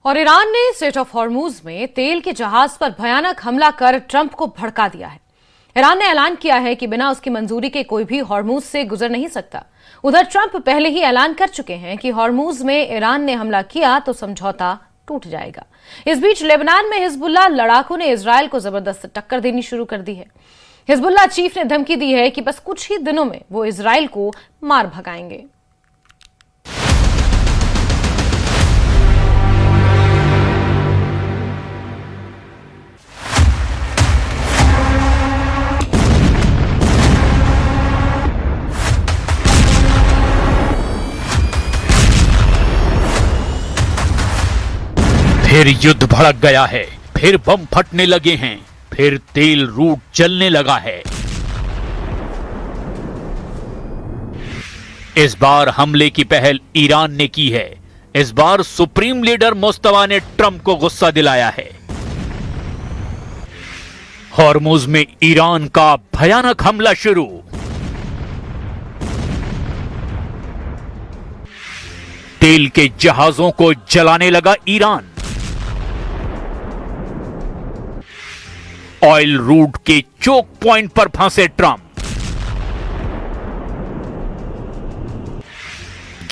और ईरान ने straight of Hormuz में तेल के जहाज पर भयानक हमला कर ट्रंप को भड़का दिया है। ईरान ने ऐलान किया है कि बिना उसकी मंजूरी के कोई भी हॉर्मूज से गुजर नहीं सकता। उधर ट्रंप पहले ही ऐलान कर चुके हैं कि हॉर्मूज में ईरान ने हमला किया तो समझौता टूट जाएगा। इस बीच लेबनान में हिजबुल्लाह लड़ाकों ने इजरायल को जबरदस्त टक्कर देनी शुरू कर दी है। हिजबुल्लाह चीफ ने धमकी दी है कि बस कुछ ही दिनों में वो इजरायल को मार भगाएंगे। फिर युद्ध भड़क गया है, फिर बम फटने लगे हैं, फिर तेल रूट जलने लगा है। इस बार हमले की पहल ईरान ने की है। इस बार सुप्रीम लीडर मुस्तफा ने ट्रंप को गुस्सा दिलाया है। हॉर्मुज में ईरान का भयानक हमला शुरू। तेल के जहाजों को जलाने लगा ईरान। ऑयल रूट के चोक पॉइंट पर फंसे ट्रंप।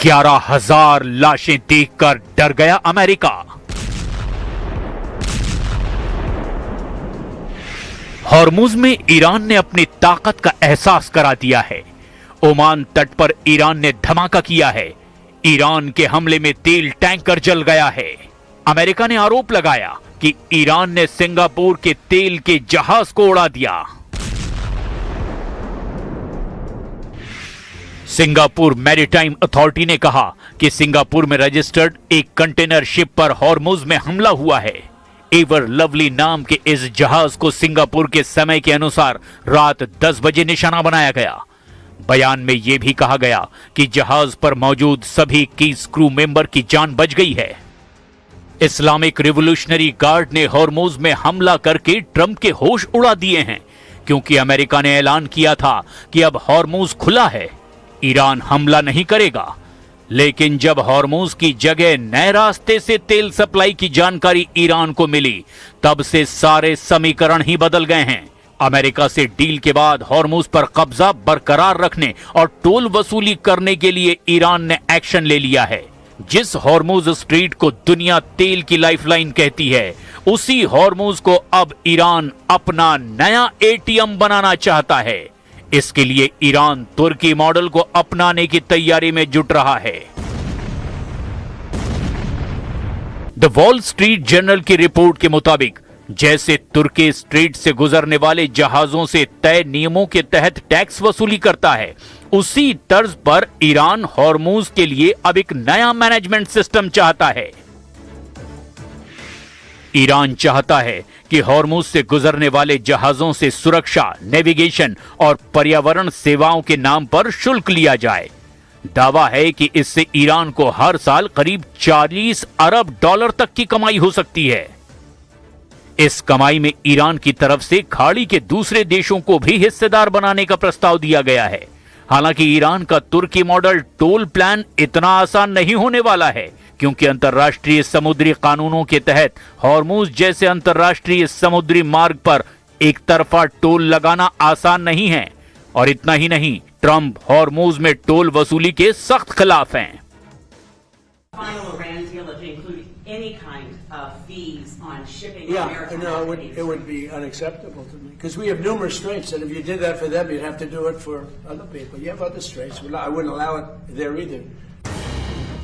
11,000 लाशें देखकर डर गया अमेरिका। हॉर्मुज में ईरान ने अपनी ताकत का एहसास करा दिया है। ओमान तट पर ईरान ने धमाका किया है। ईरान के हमले में तेल टैंकर जल गया है। अमेरिका ने आरोप लगाया कि ईरान ने सिंगापुर के तेल के जहाज को उड़ा दिया। सिंगापुर मैरीटाइम अथॉरिटी ने कहा कि सिंगापुर में रजिस्टर्ड एक कंटेनर शिप पर हॉर्मुज में हमला हुआ है। एवर लवली नाम के इस जहाज को सिंगापुर के समय के अनुसार रात 10 बजे निशाना बनाया गया। बयान में यह भी कहा गया कि जहाज पर मौजूद सभी 21 क्रू मेंबर की जान बच गई है। इस्लामिक रिवोल्यूशनरी गार्ड ने हॉर्मुज में हमला करके ट्रंप के होश उड़ा दिए हैं, क्योंकि अमेरिका ने ऐलान किया था कि अब हॉर्मुज खुला है, ईरान हमला नहीं करेगा। लेकिन जब हॉर्मुज की जगह नए रास्ते से तेल सप्लाई की जानकारी ईरान को मिली, तब से सारे समीकरण ही बदल गए हैं। अमेरिका से डील के बाद हॉर्मुज पर कब्जा बरकरार रखने और टोल वसूली करने के लिए ईरान ने एक्शन ले लिया है। जिस हॉर्मुज स्ट्रीट को दुनिया तेल की लाइफलाइन कहती है, उसी हॉर्मुज को अब ईरान अपना नया एटीएम बनाना चाहता है। इसके लिए ईरान तुर्की मॉडल को अपनाने की तैयारी में जुट रहा है। द वॉल स्ट्रीट जर्नल की रिपोर्ट के मुताबिक जैसे तुर्की स्ट्रेट से गुजरने वाले जहाजों से तय नियमों के तहत टैक्स वसूली करता है, उसी तर्ज पर ईरान हॉर्मुज के लिए अब एक नया मैनेजमेंट सिस्टम चाहता है। ईरान चाहता है कि हॉर्मुज से गुजरने वाले जहाजों से सुरक्षा, नेविगेशन और पर्यावरण सेवाओं के नाम पर शुल्क लिया जाए। दावा है कि इससे ईरान को हर साल करीब 40 अरब डॉलर तक की कमाई हो सकती है। इस कमाई में ईरान की तरफ से खाड़ी के दूसरे देशों को भी हिस्सेदार बनाने का प्रस्ताव दिया गया है। हालांकि ईरान का तुर्की मॉडल टोल प्लान इतना आसान नहीं होने वाला है, क्योंकि अंतर्राष्ट्रीय समुद्री कानूनों के तहत हॉर्मुज जैसे अंतर्राष्ट्रीय समुद्री मार्ग पर एक तरफा टोल लगाना आसान नहीं है। और इतना ही नहीं, ट्रंप हॉर्मुज में टोल वसूली के सख्त खिलाफ हैं। Any kind of fees on shipping. Yeah, no, it would be unacceptable to me because we have numerous straits, and if you did that for them, you'd have to do it for other people. You have other straits. I wouldn't allow it there either.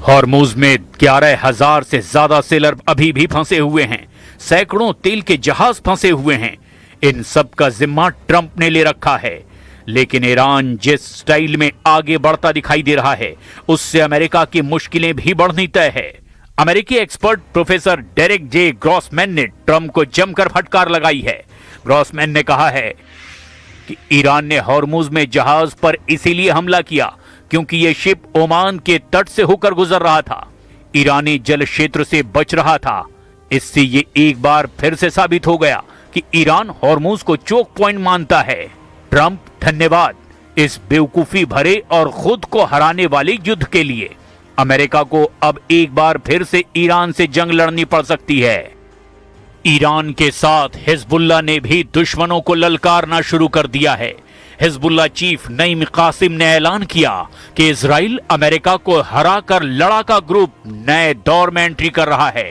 Hormuz में 11,000 से ज्यादा seller अभी भी फंसे हुए हैं। सैकड़ों तेल के जहाज फंसे हुए हैं। इन सब का जिम्मा ट्रंप ने ले रखा है। लेकिन ईरान जिस स्टाइल में आगे बढ़ता दिखाई दे रहा है, उससे अमेरिका की मुश्किलें भी बढ़नी तय है। अमेरिकी एक्सपर्ट प्रोफेसर डेरेक जे ग्रॉसमैन ने ट्रंप को जमकर फटकार लगाई है। ग्रॉसमैन ने कहा है कि ईरान ने हॉर्मुज में जहाज पर इसीलिए हमला किया क्योंकि यह शिप ओमान के तट से होकर गुजर रहा था, ईरानी जल क्षेत्र से बच रहा था। इससे ये एक बार फिर से साबित हो गया कि ईरान हॉर्मुज को चोक पॉइंट मानता है। ट्रंप, धन्यवाद इस बेवकूफी भरे और खुद को हराने वाले युद्ध के लिए। अमेरिका को अब एक बार फिर से ईरान से जंग लड़नी पड़ सकती है। ईरान के साथ हिजबुल्लाह ने भी दुश्मनों को ललकारना शुरू कर दिया है। हिजबुल्लाह चीफ नईम कासिम ने ऐलान किया कि इजराइल अमेरिका को हराकर लड़ाका ग्रुप नए दौर में एंट्री कर रहा है।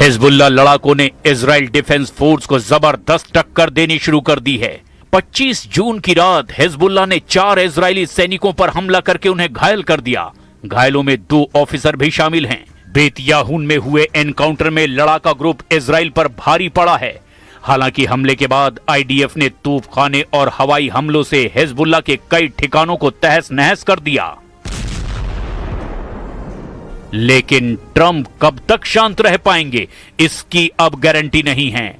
हिजबुल्लाह लड़ाकों ने इजराइल डिफेंस फोर्स को जबरदस्त टक्कर देनी शुरू कर दी है। 25 जून की रात हिजबुल्लाह ने 4 इजरायली सैनिकों पर हमला करके उन्हें घायल कर दिया। घायलों में 2 ऑफिसर भी शामिल हैं। बेतयाहून में हुए एनकाउंटर में लड़ाका ग्रुप इजराइल पर भारी पड़ा है। हालांकि हमले के बाद आईडीएफ ने तूफखाने और हवाई हमलों से हिजबुल्लाह के कई ठिकानों को तहस नहस कर दिया। लेकिन ट्रंप कब तक शांत रह पाएंगे, इसकी अब गारंटी नहीं है।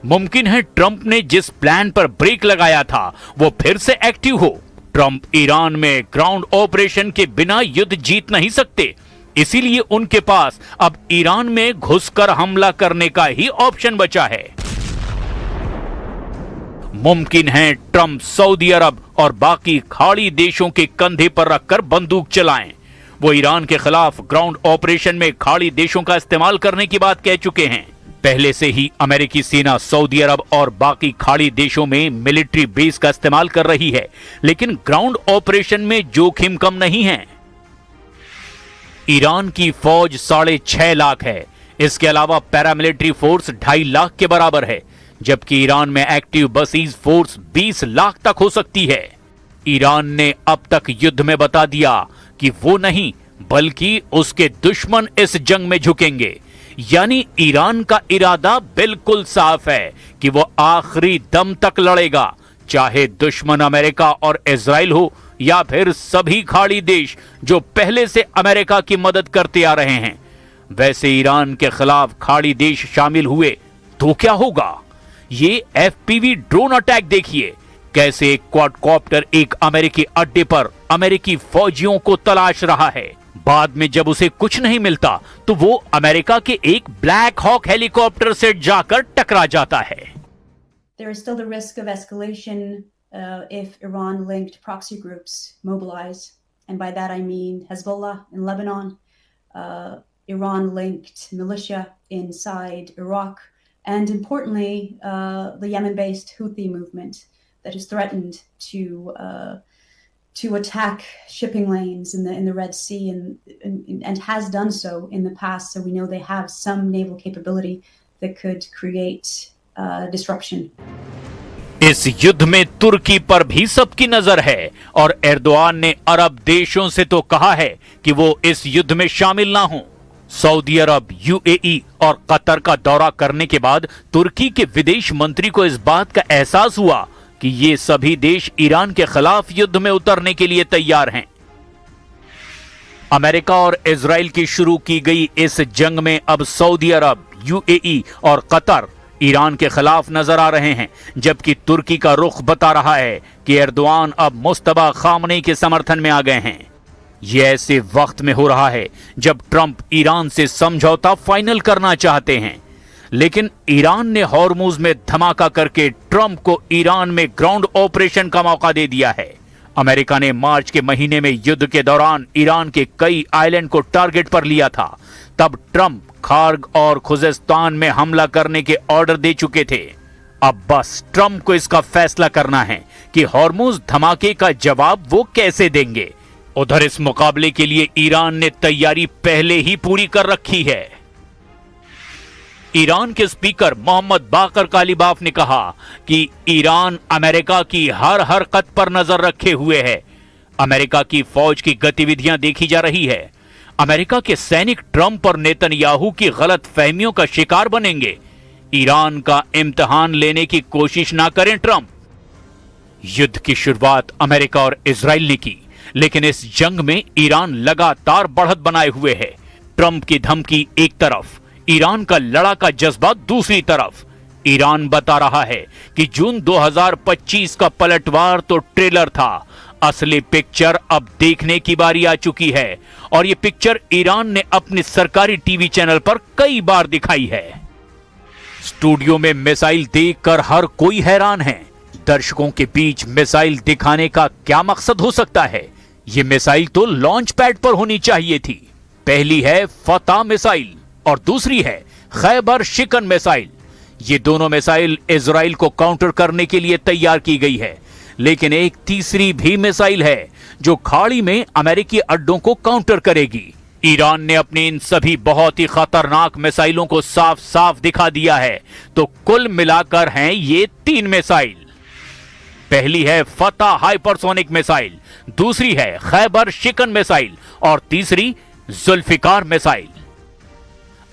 मुमकिन है ट्रंप ने जिस प्लान पर ब्रेक लगाया था वो फिर से एक्टिव हो। ट्रंप ईरान में ग्राउंड ऑपरेशन के बिना युद्ध जीत नहीं सकते, इसीलिए उनके पास अब ईरान में घुसकर हमला करने का ही ऑप्शन बचा है। मुमकिन है ट्रंप सऊदी अरब और बाकी खाड़ी देशों के कंधे पर रखकर बंदूक चलाएं। वो ईरान के खिलाफ ग्राउंड ऑपरेशन में खाड़ी देशों का इस्तेमाल करने की बात कह चुके हैं। पहले से ही अमेरिकी सेना सऊदी अरब और बाकी खाड़ी देशों में मिलिट्री बेस का इस्तेमाल कर रही है, लेकिन ग्राउंड ऑपरेशन में जोखिम कम नहीं है। ईरान की फौज 6.5 लाख है। इसके अलावा पैरामिलिट्री फोर्स 2.5 लाख के बराबर है, जबकि ईरान में एक्टिव बसीज फोर्स 20 लाख तक हो सकती है। ईरान ने अब तक युद्ध में बता दिया कि वो नहीं बल्कि उसके दुश्मन इस जंग में झुकेंगे। यानी ईरान का इरादा बिल्कुल साफ है कि वो आखिरी दम तक लड़ेगा, चाहे दुश्मन अमेरिका और इजराइल हो या फिर सभी खाड़ी देश जो पहले से अमेरिका की मदद करते आ रहे हैं। वैसे ईरान के खिलाफ खाड़ी देश शामिल हुए तो क्या होगा? ये एफपीवी ड्रोन अटैक देखिए, कैसे एक क्वाडकॉप्टर एक अमेरिकी अड्डे पर अमेरिकी फौजियों को तलाश रहा है। बाद में जब उसे कुछ नहीं मिलता तो वो अमेरिका के एक ब्लैक हॉक हेलीकॉप्टर से जाकर टकरा जाता है। There is still the risk of escalation if Iran-linked proxy groups mobilize, and by that I mean Hezbollah in Lebanon, Iran-linked militia inside Iraq, and importantly, the Yemen-based Houthi movement that has threatened to attack shipping lanes in the Red Sea and has done so in the past. So we know they have some naval capability that could create disruption. इस युद्ध में तुर्की पर भी सबकी नजर है और Erdogan ने अरब देशों से तो कहा है कि वो इस युद्ध में शामिल ना हों। सऊदी अरब, यूएई और कतर का दौरा करने के बाद तुर्की के विदेश मंत्री को इस बात का एहसास हुआ कि ये सभी देश ईरान के खिलाफ युद्ध में उतरने के लिए तैयार हैं। अमेरिका और इजराइल की शुरू की गई इस जंग में अब सऊदी अरब, यूएई और कतर ईरान के खिलाफ नजर आ रहे हैं, जबकि तुर्की का रुख बता रहा है कि एर्दोआन अब मुस्तफा खामनेई के समर्थन में आ गए हैं। यह ऐसे वक्त में हो रहा है जब ट्रंप ईरान से समझौता फाइनल करना चाहते हैं, लेकिन ईरान ने हॉर्मुज में धमाका करके ट्रंप को ईरान में ग्राउंड ऑपरेशन का मौका दे दिया है। अमेरिका ने मार्च के महीने में युद्ध के दौरान ईरान के कई आइलैंड को टारगेट पर लिया था। तब ट्रंप खार्ग और खुजेस्तान में हमला करने के ऑर्डर दे चुके थे। अब बस ट्रंप को इसका फैसला करना है कि हॉर्मुज धमाके का जवाब वो कैसे देंगे। उधर इस मुकाबले के लिए ईरान ने तैयारी पहले ही पूरी कर रखी है। ईरान के स्पीकर मोहम्मद बाकर कालिबाफ ने कहा कि ईरान अमेरिका की हर हरकत पर नजर रखे हुए है। अमेरिका की फौज की गतिविधियां देखी जा रही है। अमेरिका के सैनिक ट्रंप और नेतन्याहू की गलत फहमियों का शिकार बनेंगे। ईरान का इम्तिहान लेने की कोशिश ना करें ट्रंप। युद्ध की शुरुआत अमेरिका और इजराइल ने की, लेकिन इस जंग में ईरान लगातार बढ़त बनाए हुए है। ट्रंप की धमकी एक तरफ, ईरान का लड़ाका जज्बा दूसरी तरफ। ईरान बता रहा है कि जून 2025 का पलटवार तो ट्रेलर था, असली पिक्चर अब देखने की बारी आ चुकी है और ये पिक्चर ईरान ने अपने सरकारी टीवी चैनल पर कई बार दिखाई है। स्टूडियो में मिसाइल देखकर हर कोई हैरान है। दर्शकों के बीच मिसाइल दिखाने का क्या मकसद हो सकता है? ये मिसाइल तो लॉन्च पैड पर होनी चाहिए थी। पहली है फतह मिसाइल और दूसरी है खैबर शिकन मिसाइल। ये दोनों मिसाइल इजराइल को काउंटर करने के लिए तैयार की गई है, लेकिन एक तीसरी भी मिसाइल है जो खाड़ी में अमेरिकी अड्डों को काउंटर करेगी। ईरान ने अपनी इन सभी बहुत ही खतरनाक मिसाइलों को साफ साफ दिखा दिया है, तो कुल मिलाकर हैं ये 3 मिसाइल। पहली है फतह हाइपरसोनिक मिसाइल, दूसरी है खैबर शिकन मिसाइल और तीसरी जुल्फिकार मिसाइल।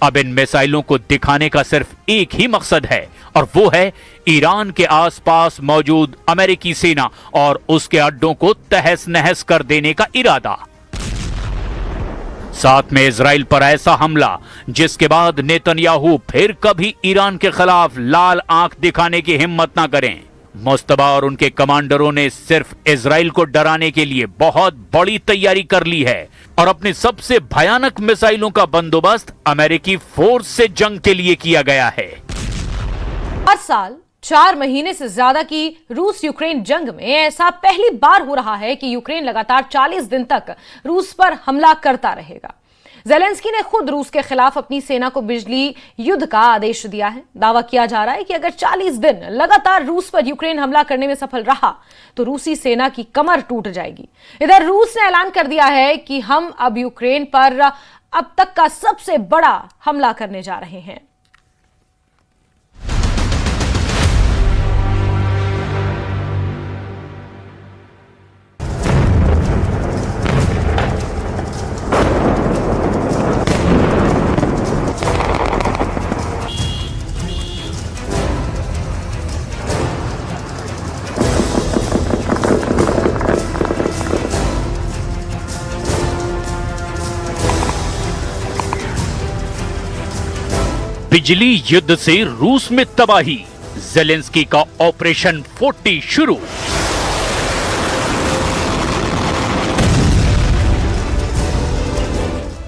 अब इन मिसाइलों को दिखाने का सिर्फ एक ही मकसद है और वो है ईरान के आसपास मौजूद अमेरिकी सेना और उसके अड्डों को तहस नहस कर देने का इरादा। साथ में इजराइल पर ऐसा हमला जिसके बाद नेतन्याहू फिर कभी ईरान के खिलाफ लाल आंख दिखाने की हिम्मत ना करें। मुस्तबा और उनके कमांडरों ने सिर्फ इजराइल को डराने के लिए बहुत बड़ी तैयारी कर ली है और अपनी सबसे भयानक मिसाइलों का बंदोबस्त अमेरिकी फोर्स से जंग के लिए किया गया है। हर साल 4 महीने से ज्यादा की रूस यूक्रेन जंग में ऐसा पहली बार हो रहा है कि यूक्रेन लगातार 40 दिन तक रूस पर हमला करता रहेगा। ज़ेलेंस्की ने खुद रूस के खिलाफ अपनी सेना को बिजली युद्ध का आदेश दिया है। दावा किया जा रहा है कि अगर 40 दिन लगातार रूस पर यूक्रेन हमला करने में सफल रहा तो रूसी सेना की कमर टूट जाएगी। इधर रूस ने ऐलान कर दिया है कि हम अब यूक्रेन पर अब तक का सबसे बड़ा हमला करने जा रहे हैं। बिजली युद्ध से रूस में तबाही, ज़ेलेंस्की का ऑपरेशन 40 शुरू।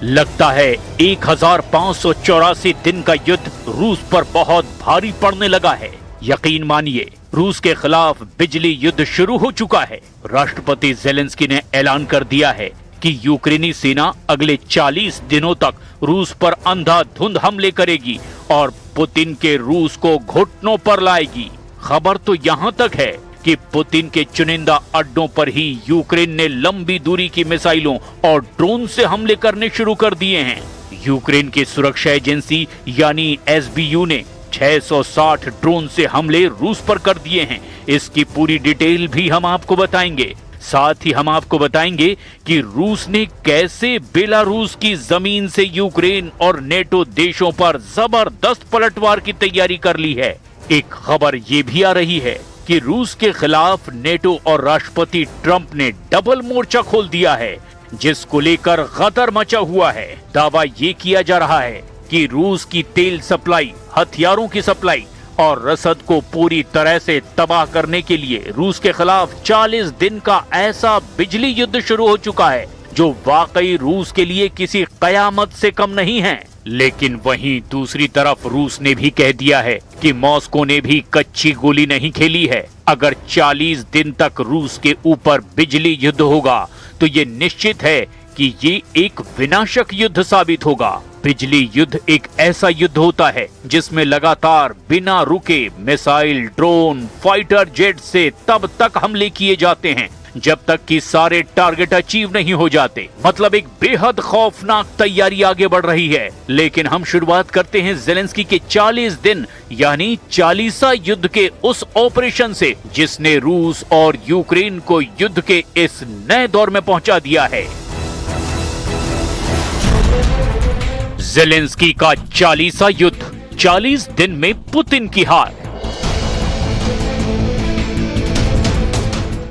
लगता है 1584 दिन का युद्ध रूस पर बहुत भारी पड़ने लगा है। यकीन मानिए, रूस के खिलाफ बिजली युद्ध शुरू हो चुका है। राष्ट्रपति ज़ेलेंस्की ने ऐलान कर दिया है कि यूक्रेनी सेना अगले 40 दिनों तक रूस पर अंधाधुंध हमले करेगी और पुतिन के रूस को घुटनों पर लाएगी। खबर तो यहाँ तक है कि पुतिन के चुनिंदा अड्डों पर ही यूक्रेन ने लंबी दूरी की मिसाइलों और ड्रोन से हमले करने शुरू कर दिए हैं। यूक्रेन की सुरक्षा एजेंसी यानी SBU ने 660 ड्रोन से हमले रूस पर कर दिए हैं। इसकी पूरी डिटेल भी हम आपको बताएंगे। साथ ही हम आपको बताएंगे कि रूस ने कैसे बेलारूस की जमीन से यूक्रेन और नेटो देशों पर जबरदस्त पलटवार की तैयारी कर ली है। एक खबर ये भी आ रही है कि रूस के खिलाफ नेटो और राष्ट्रपति ट्रंप ने डबल मोर्चा खोल दिया है, जिसको लेकर गदर मचा हुआ है। दावा ये किया जा रहा है कि रूस की तेल सप्लाई, हथियारों की सप्लाई और रसद को पूरी तरह से तबाह करने के लिए रूस के खिलाफ 40 दिन का ऐसा बिजली युद्ध शुरू हो चुका है जो वाकई रूस के लिए किसी कयामत से कम नहीं है। लेकिन वहीं दूसरी तरफ रूस ने भी कह दिया है कि मॉस्को ने भी कच्ची गोली नहीं खेली है। अगर 40 दिन तक रूस के ऊपर बिजली युद्ध होगा तो ये निश्चित है कि ये एक विनाशक युद्ध साबित होगा। बिजली युद्ध एक ऐसा युद्ध होता है जिसमें लगातार बिना रुके मिसाइल, ड्रोन, फाइटर जेट से तब तक हमले किए जाते हैं जब तक कि सारे टारगेट अचीव नहीं हो जाते। मतलब एक बेहद खौफनाक तैयारी आगे बढ़ रही है। लेकिन हम शुरुआत करते हैं ज़ेलेंस्की के 40 दिन यानी 40वां युद्ध के उस ऑपरेशन से जिसने रूस और यूक्रेन को युद्ध के इस नए दौर में पहुंचा दिया है। ज़ेलेंस्की का 40वां युद्ध, 40 दिन में पुतिन की हार।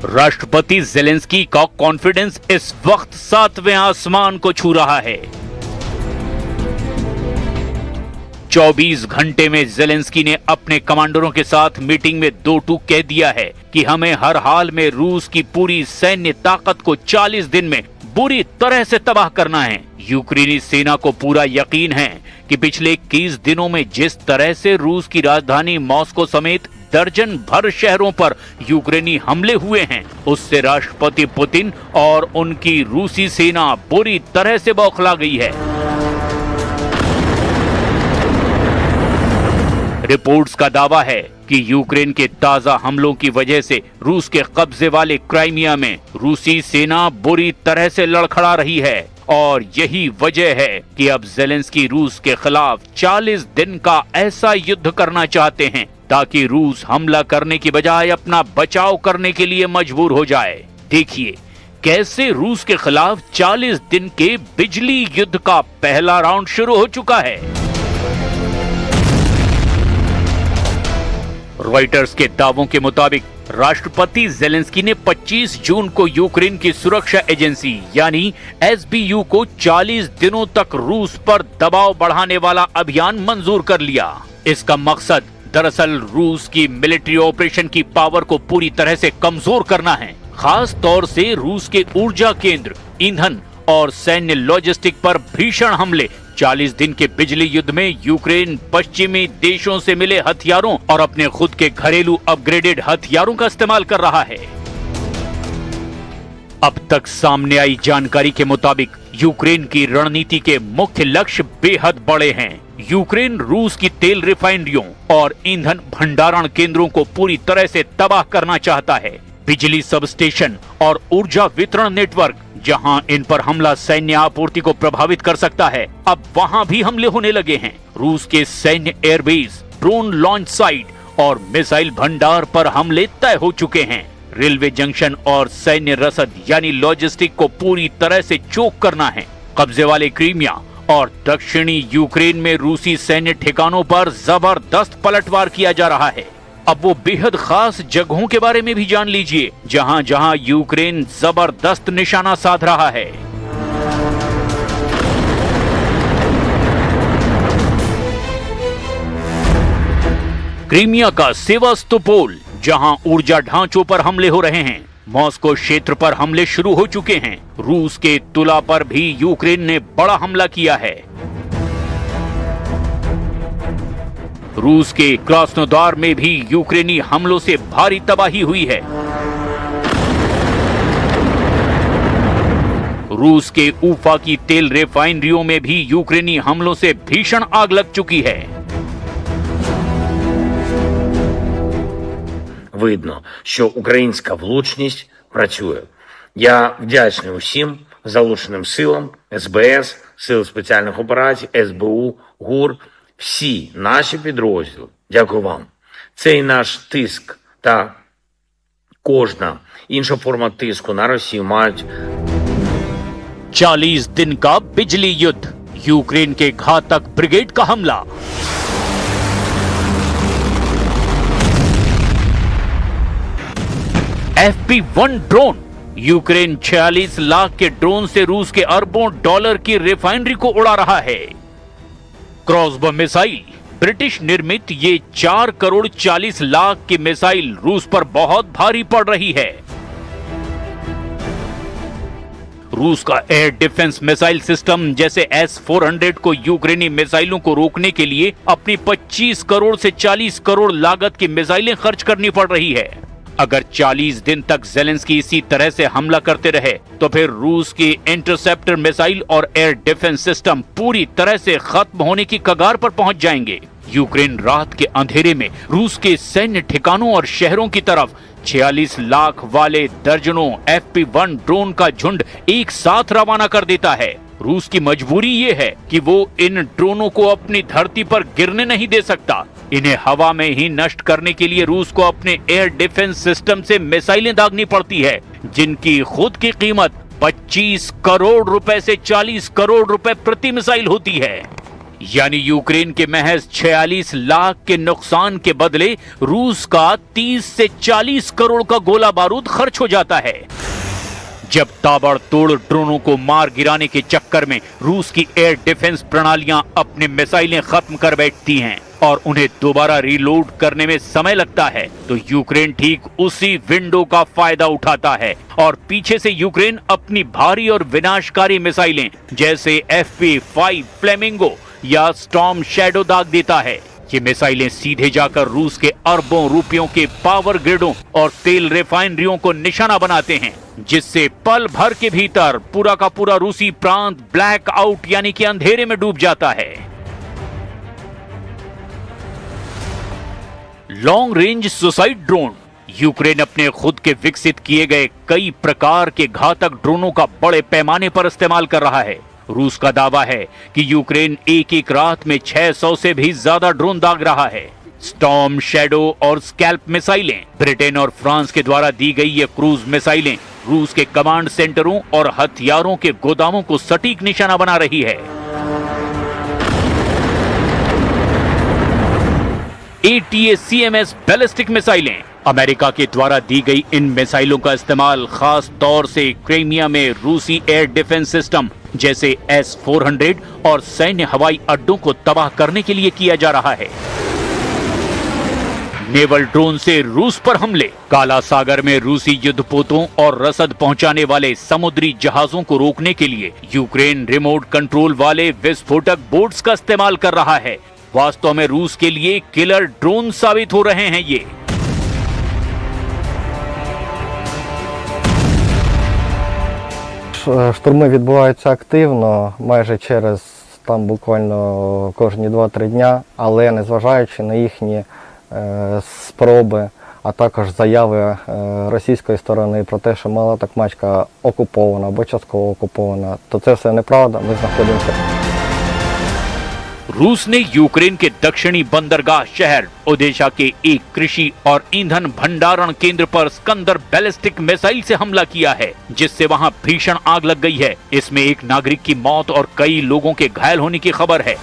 राष्ट्रपति ज़ेलेंस्की का कॉन्फिडेंस इस वक्त 7वें आसमान को छू रहा है। 24 घंटे में जेलेंस्की ने अपने कमांडरों के साथ मीटिंग में दो टूक कह दिया है कि हमें हर हाल में रूस की पूरी सैन्य ताकत को 40 दिन में बुरी तरह से तबाह करना है। यूक्रेनी सेना को पूरा यकीन है कि पिछले 21 दिनों में जिस तरह से रूस की राजधानी मॉस्को समेत दर्जन भर शहरों पर यूक्रेनी हमले हुए हैं, उससे राष्ट्रपति पुतिन और उनकी रूसी सेना बुरी तरह से बौखला गई है। रिपोर्ट्स का दावा है कि यूक्रेन के ताजा हमलों की वजह से रूस के कब्जे वाले क्राइमिया में रूसी सेना बुरी तरह से लड़खड़ा रही है और यही वजह है कि अब जेलेंस्की रूस के खिलाफ 40 दिन का ऐसा युद्ध करना चाहते हैं ताकि रूस हमला करने की बजाय अपना बचाव करने के लिए मजबूर हो जाए। देखिए कैसे रूस के खिलाफ 40 दिन के बिजली युद्ध का पहला राउंड शुरू हो चुका है। रॉयटर्स के दावों के मुताबिक राष्ट्रपति जेलेंस्की ने 25 जून को यूक्रेन की सुरक्षा एजेंसी यानी एसबीयू को 40 दिनों तक रूस पर दबाव बढ़ाने वाला अभियान मंजूर कर लिया। इसका मकसद दरअसल रूस की मिलिट्री ऑपरेशन की पावर को पूरी तरह से कमजोर करना है, खास तौर से रूस के ऊर्जा केंद्र, ईंधन और सैन्य लॉजिस्टिक पर भीषण हमले। 40 दिन के बिजली युद्ध में यूक्रेन पश्चिमी देशों से मिले हथियारों और अपने खुद के घरेलू अपग्रेडेड हथियारों का इस्तेमाल कर रहा है। अब तक सामने आई जानकारी के मुताबिक यूक्रेन की रणनीति के मुख्य लक्ष्य बेहद बड़े हैं। यूक्रेन रूस की तेल रिफाइनरियों और ईंधन भंडारण केंद्रों को पूरी तरह से तबाह करना चाहता है। बिजली सबस्टेशन और ऊर्जा वितरण नेटवर्क जहां इन पर हमला सैन्य आपूर्ति को प्रभावित कर सकता है, अब वहां भी हमले होने लगे हैं। रूस के सैन्य एयरबेस, ड्रोन लॉन्च साइट और मिसाइल भंडार पर हमले तय हो चुके हैं। रेलवे जंक्शन और सैन्य रसद यानी लॉजिस्टिक को पूरी तरह से चोक करना है। कब्जे वाले क्रीमिया और दक्षिणी यूक्रेन में रूसी सैन्य ठिकानों पर जबरदस्त पलटवार किया जा रहा है। अब वो बेहद खास जगहों के बारे में भी जान लीजिए जहां जहां यूक्रेन जबरदस्त निशाना साध रहा है। क्रीमिया का सेवास्तोपोल जहां ऊर्जा ढांचों पर हमले हो रहे हैं। मॉस्को क्षेत्र पर हमले शुरू हो चुके हैं। रूस के तुला पर भी यूक्रेन ने बड़ा हमला किया है। रूस के क्रास्नोदार में भी यूक्रेनी हमलों से भारी तबाही हुई है। रूस के ऊफा की तेल रिफाइनरियों में भी यूक्रेनी हमलों से भीषण आग लग चुकी है। Видно, що українська влучність працює. Я вдячний усім залученим силам, СБС, Сил спеціальних операцій, СБУ, ГУР, всі наші підрозділи. Дякую вам. Цей наш тиск та кожна інша форма тиску на Росію мають 40 दिन का बिजली युद्ध, यूक्रेन के घातक ब्रिगेड का हमला। FP1 ड्रोन, यूक्रेन 46 लाख के ड्रोन से रूस के अरबों डॉलर की रिफाइनरी को उड़ा रहा है। क्रॉसबो मिसाइल, ब्रिटिश निर्मित ये 4 करोड़ 40 लाख की मिसाइल रूस पर बहुत भारी पड़ रही है। रूस का एयर डिफेंस मिसाइल सिस्टम जैसे S-400 को यूक्रेनी मिसाइलों को रोकने के लिए अपनी 25 करोड़ से 40 करोड़ लागत की मिसाइलें खर्च करनी पड़ रही है। अगर 40 दिन तक जेलेंस्की इसी तरह से हमला करते रहे तो फिर रूस की इंटरसेप्टर मिसाइल और एयर डिफेंस सिस्टम पूरी तरह से खत्म होने की कगार पर पहुंच जाएंगे। यूक्रेन रात के अंधेरे में रूस के सैन्य ठिकानों और शहरों की तरफ 46 लाख वाले दर्जनों FP1 ड्रोन का झुंड एक साथ रवाना कर देता है। रूस की मजबूरी ये है कि वो इन ड्रोनों को अपनी धरती पर गिरने नहीं दे सकता। इन्हें हवा में ही नष्ट करने के लिए रूस को अपने एयर डिफेंस सिस्टम से मिसाइलें दागनी पड़ती है, जिनकी खुद की कीमत 25 करोड़ रुपए से 40 करोड़ रुपए प्रति मिसाइल होती है। यानी यूक्रेन के महज 46 लाख के नुकसान के बदले रूस का 30 से 40 करोड़ का गोला बारूद खर्च हो जाता है। जब ताबड़तोड़ ड्रोनों को मार गिराने के चक्कर में रूस की एयर डिफेंस प्रणालियां अपनी मिसाइलें खत्म कर बैठती हैं और उन्हें दोबारा रीलोड करने में समय लगता है, तो यूक्रेन ठीक उसी विंडो का फायदा उठाता है और पीछे से यूक्रेन अपनी भारी और विनाशकारी मिसाइलें जैसे FP5 फ्लेमिंगो या स्टॉर्म शैडो दाग देता है। ये मिसाइलें सीधे जाकर रूस के अरबों रुपयों के पावर ग्रिडों और तेल रिफाइनरियों को निशाना बनाते हैं, जिससे पल भर के भीतर पूरा का पूरा रूसी प्रांत ब्लैक आउट यानी कि अंधेरे में डूब जाता है। Long range suicide drone. Ukraine अपने खुद के विकसित किए गए कई प्रकार के घातक ड्रोनों का बड़े पैमाने पर इस्तेमाल कर रहा है। रूस का दावा है कि यूक्रेन एक रात में 600 से भी ज्यादा ड्रोन दाग रहा है। स्टॉर्म शैडो और स्कैल्प मिसाइलें, ब्रिटेन और फ्रांस के द्वारा दी गई ये क्रूज मिसाइलें रूस के कमांड सेंटरों और हथियारों के गोदामों को सटीक निशाना बना रही है। ATACMS बैलिस्टिक मिसाइलें। अमेरिका के द्वारा दी गई इन मिसाइलों का इस्तेमाल खास तौर से क्रीमिया में रूसी एयर डिफेंस सिस्टम जैसे S-400 और सैन्य हवाई अड्डों को तबाह करने के लिए किया जा रहा है। नेवल ड्रोन से रूस पर हमले। काला सागर में रूसी युद्धपोतों और रसद पहुंचाने वाले समुद्री जहाजों को रोकने के लिए यूक्रेन रिमोट कंट्रोल वाले विस्फोटक बोट्स का इस्तेमाल कर रहा है। वास्तव में रूस के लिए किलर ड्रोन साबित हो रहे हैं ये। Штурми відбуваються активно, майже через там буквально кожні 2-3 дня, але незважаючи на їхні спроби, а також заяви російської сторони про те, що Мала Токмачка окупована або частково окупована, то це все неправда, ми знаходимося. रूस ने यूक्रेन के दक्षिणी बंदरगाह शहर ओदेशा के एक कृषि और ईंधन भंडारण केंद्र पर स्कंदर बैलिस्टिक मिसाइल से हमला किया है, जिससे वहां भीषण आग लग गई है। इसमें एक नागरिक की मौत और कई लोगों के घायल होने की खबर है।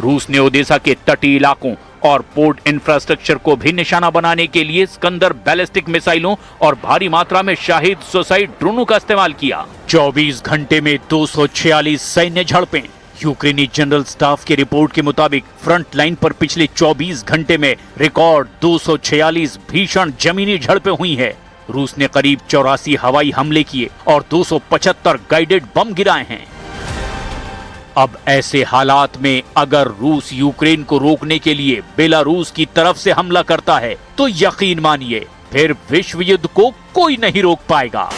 रूस ने ओदेशा के तटीय इलाकों और पोर्ट इंफ्रास्ट्रक्चर को भी निशाना बनाने के लिए स्कंदर बैलिस्टिक मिसाइलों और भारी मात्रा में शाहिद सुसाइड ड्रोनों का इस्तेमाल किया। 24 घंटे में 246 सैन्य झड़पें। यूक्रेनी जनरल स्टाफ की रिपोर्ट के मुताबिक फ्रंट लाइन पर पिछले 24 घंटे में रिकॉर्ड 246 भीषण जमीनी झड़पें हुई है। रूस ने करीब 84 हवाई हमले किए और 275 गाइडेड बम गिराए हैं। अब ऐसे हालात में अगर रूस यूक्रेन को रोकने के लिए बेलारूस की तरफ से हमला करता है तो यकीन मानिए फिर विश्व युद्ध को कोई नहीं रोक पाएगा।